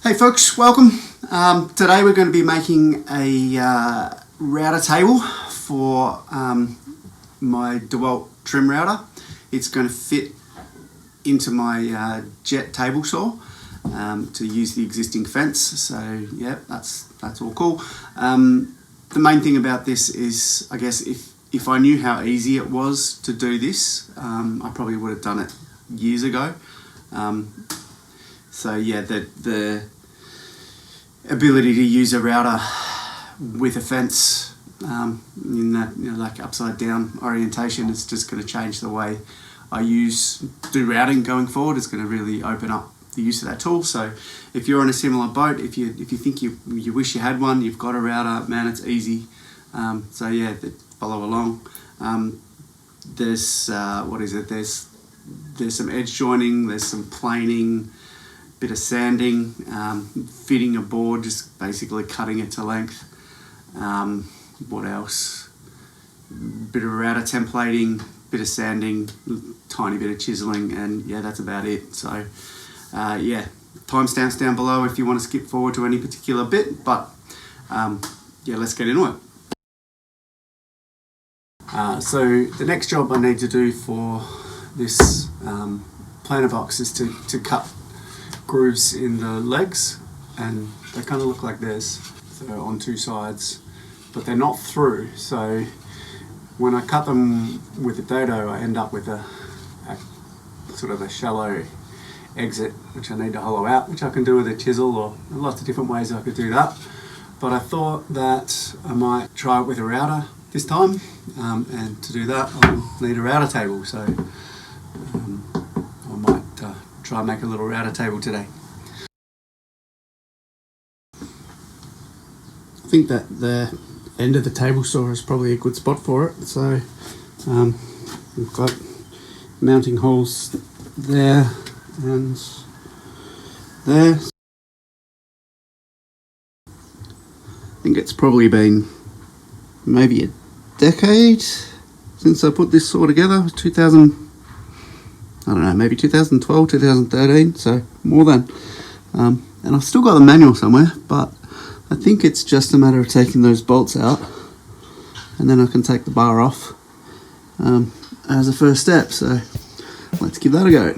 Hey folks, welcome. Today we're going to be making a router table for my DeWalt trim router. It's going to fit into my jet table saw to use the existing fence. So yeah, that's all cool. The main thing about this is, I guess, if I knew how easy it was to do this, I probably would have done it years ago. So yeah, the ability to use a router with a fence in that like upside down orientation is just going to change the way I do routing going forward. It's going to really open up the use of that tool. So if you're on a similar boat, if you think you wish you had one, you've got a router, man, it's easy. So yeah, follow along. There's there's some edge joining, there's some planing, bit of sanding, fitting a board, just basically cutting it to length. What else? Bit of router templating, bit of sanding, tiny bit of chiseling, and yeah, that's about it. So yeah, timestamps down below if you want to skip forward to any particular bit, but yeah, let's get into it. So the next job I need to do for this planer box is to cut grooves in the legs, and they kind of look like this, so on two sides, but they're not through. So when I cut them with a dado, I end up with a sort of a shallow exit, which I need to hollow out, which I can do with a chisel, or lots of different ways I could do that. But I thought that I might try it with a router this time, and to do that I'll need a router table. So I might try and make a little router table today. I think that the end of the table saw is probably a good spot for it. So we've got mounting holes there and there. I think it's probably been maybe a decade since I put this saw together. I don't know, maybe 2012, 2013, so more than. And I've still got the manual somewhere, but I think it's just a matter of taking those bolts out, and then I can take the bar off as a first step. So let's give that a go.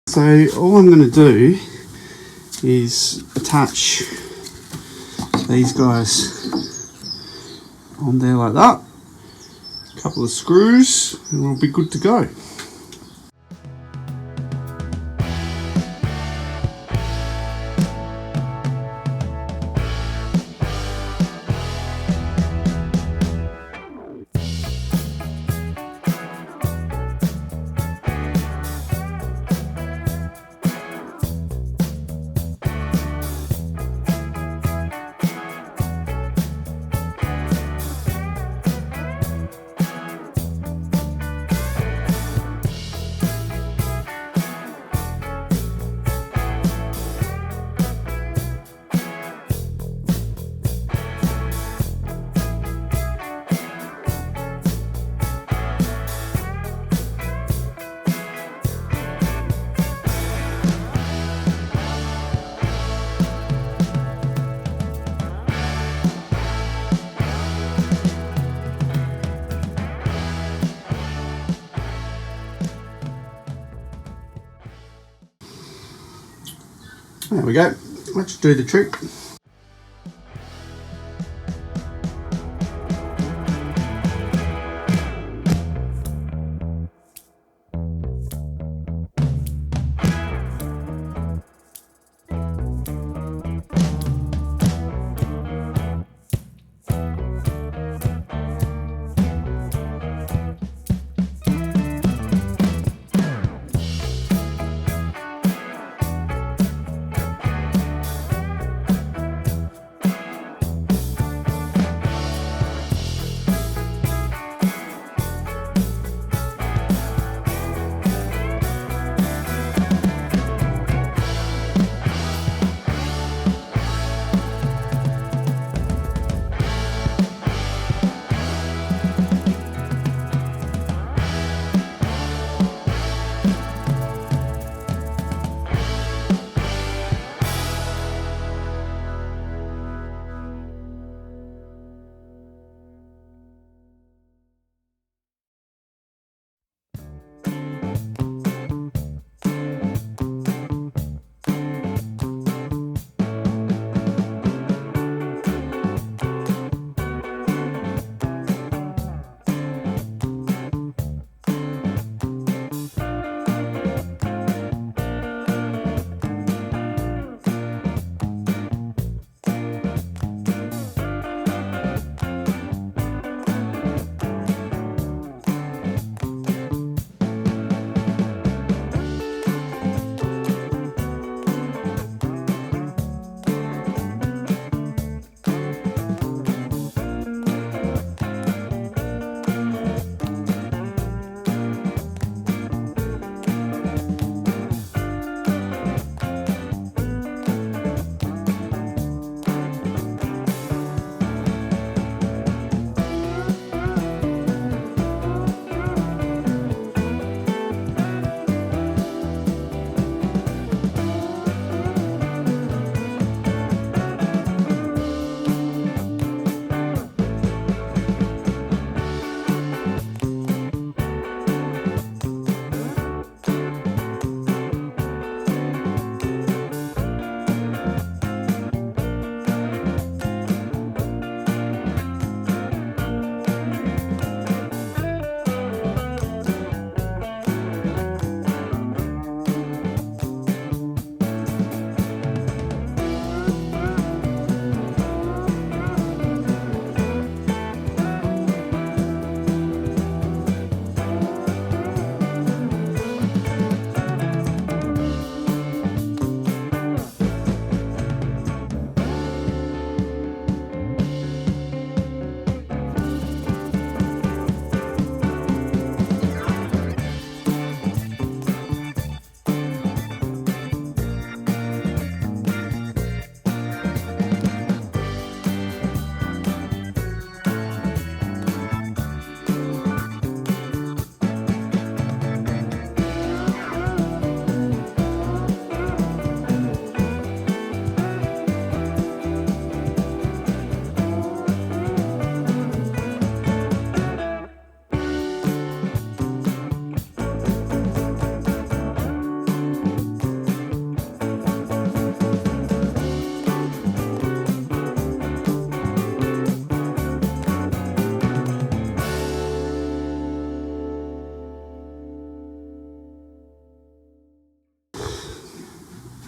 So all I'm going to do is attach these guys on there like that, a couple of screws, and we'll be good to go. There we go, let's do the trick.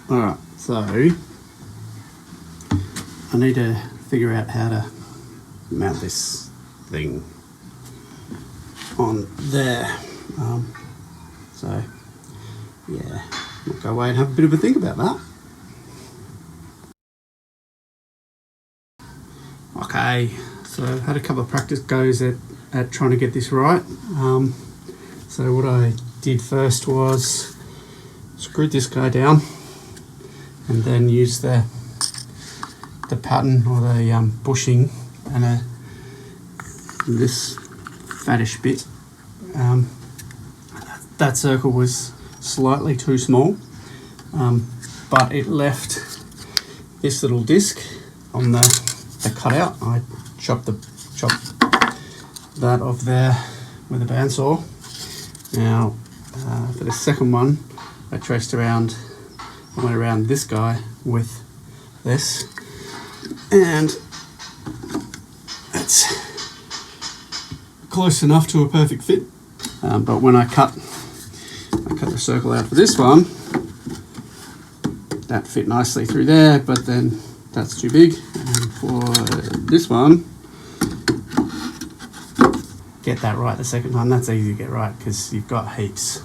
Alright, so I need to figure out how to mount this thing on there. So yeah, I'll go away and have a bit of a think about that. Okay, so I've had a couple of practice goes at trying to get this right. So what I did first was screwed this guy down and then used the pattern or the bushing and this fattish bit. That circle was slightly too small, but it left this little disc on the cutout. I chopped that off there with a bandsaw. Now for the second one, I went around this guy with this, and it's close enough to a perfect fit. But when I cut the circle out for this one, that fit nicely through there, but then that's too big. And for this one, get that right the second time. That's easy to get right because you've got heaps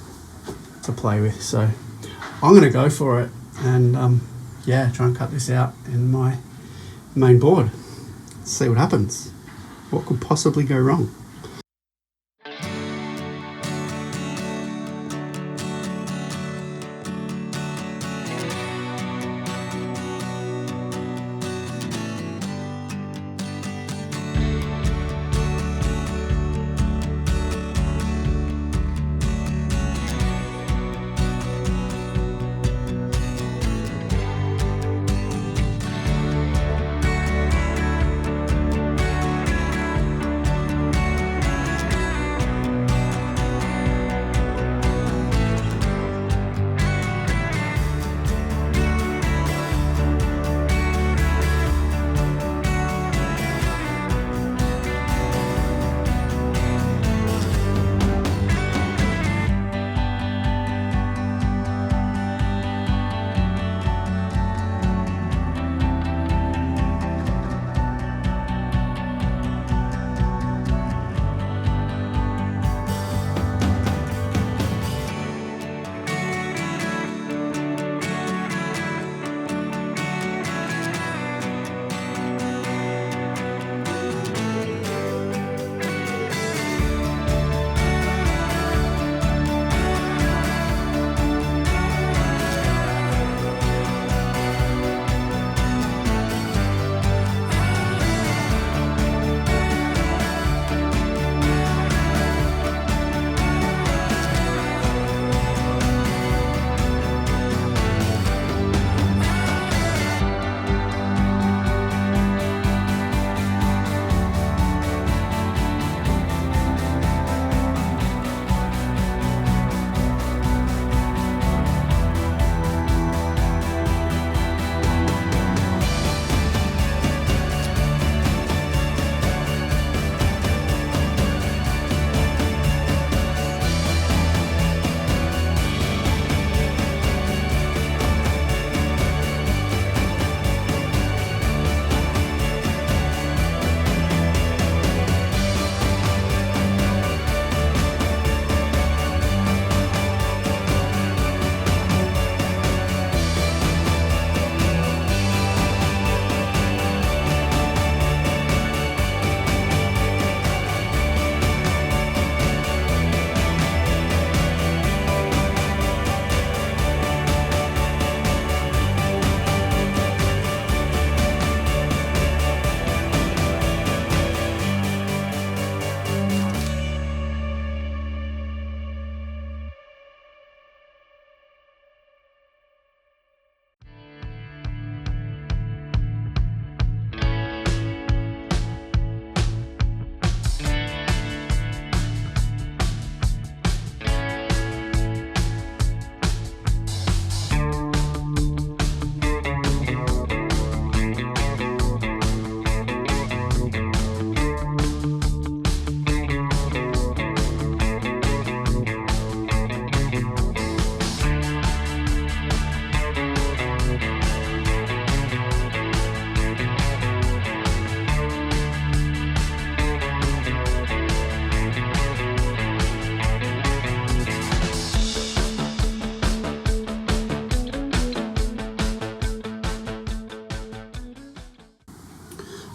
to play with. So I'm going to go for it and yeah, try and cut this out in my main board. See what happens. What could possibly go wrong?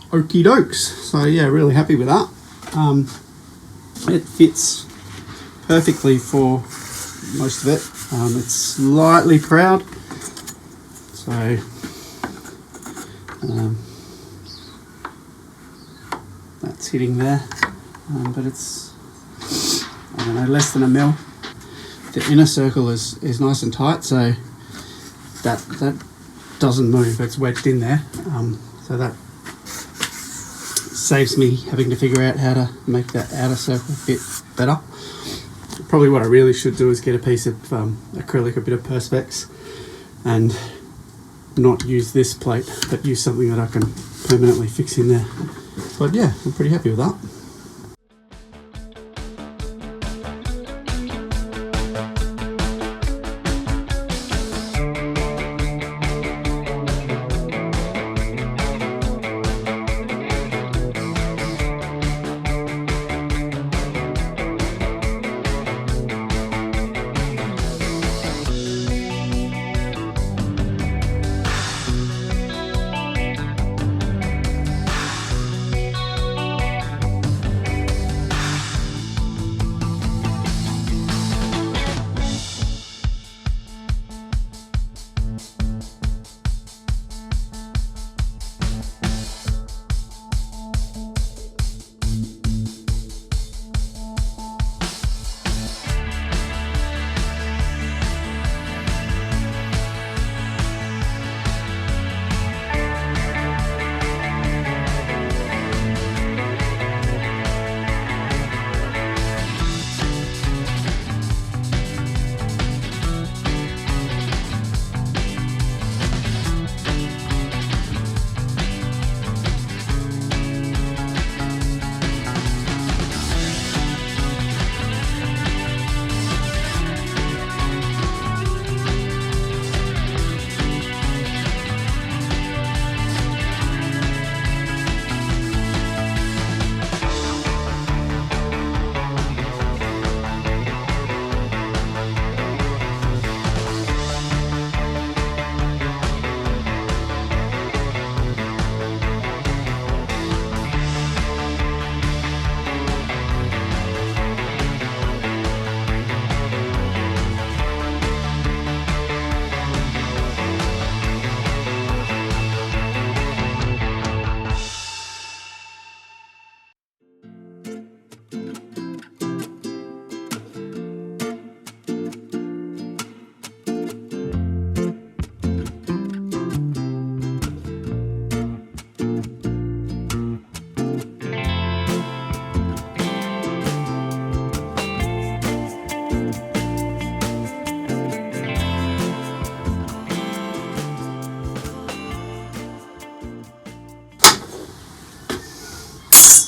Okie dokes. So yeah, really happy with that. It fits perfectly for most of it. It's slightly proud, so that's hitting there, but it's, I don't know, less than a mil. The inner circle is nice and tight, so that doesn't move. It's wedged in there, so that saves me having to figure out how to make that outer circle fit better. Probably what I really should do is get a piece of acrylic, a bit of Perspex, and not use this plate, but use something that I can permanently fix in there. But yeah, I'm pretty happy with that.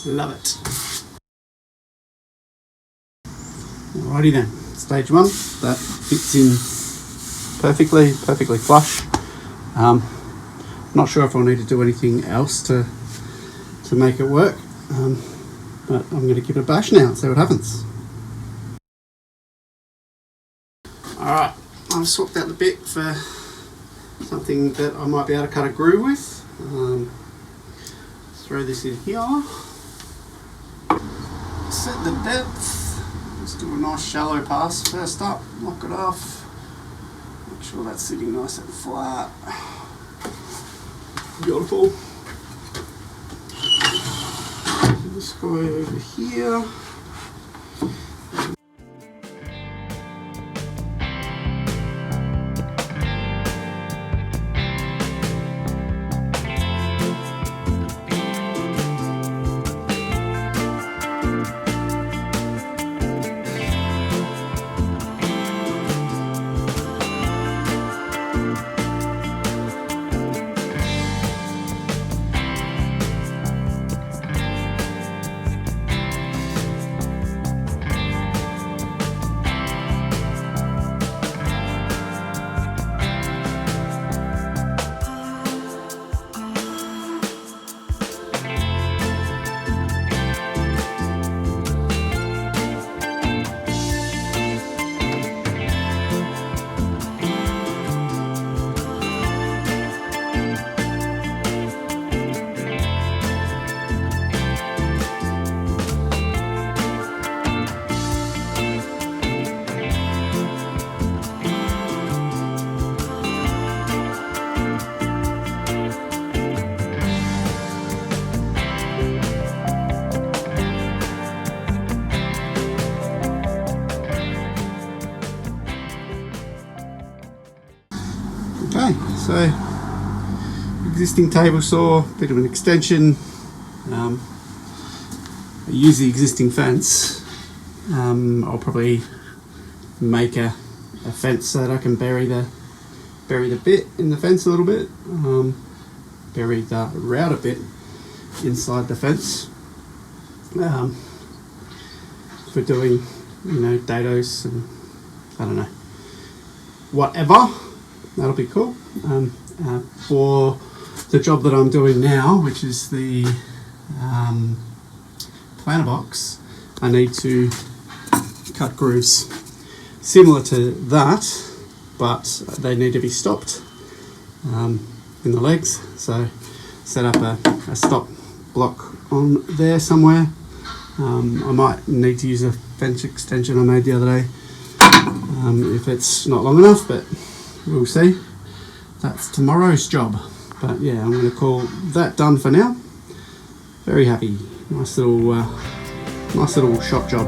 Love it. Alrighty then, stage one, that fits in perfectly flush. Not sure if I'll need to do anything else to make it work, but I'm going to give it a bash now and see what happens. Alright, I've swapped out the bit for something that I might be able to cut a groove with. Throw this in here. Set the depth. Let's do a nice shallow pass first up. Lock it off. Make sure that's sitting nice and flat. Beautiful. This guy over here. Okay, so existing table saw, bit of an extension. I use the existing fence. I'll probably make a fence so that I can bury the bit in the fence a little bit. Bury the router bit inside the fence. For doing, dados and I don't know, whatever. That'll be cool. For the job that I'm doing now, which is the planter box, I need to cut grooves similar to that, but they need to be stopped in the legs. So set up a stop block on there somewhere. I might need to use a fence extension I made the other day if it's not long enough, but we'll see. That's tomorrow's job. But yeah, I'm going to call that done for now. Very happy. Nice little shop job.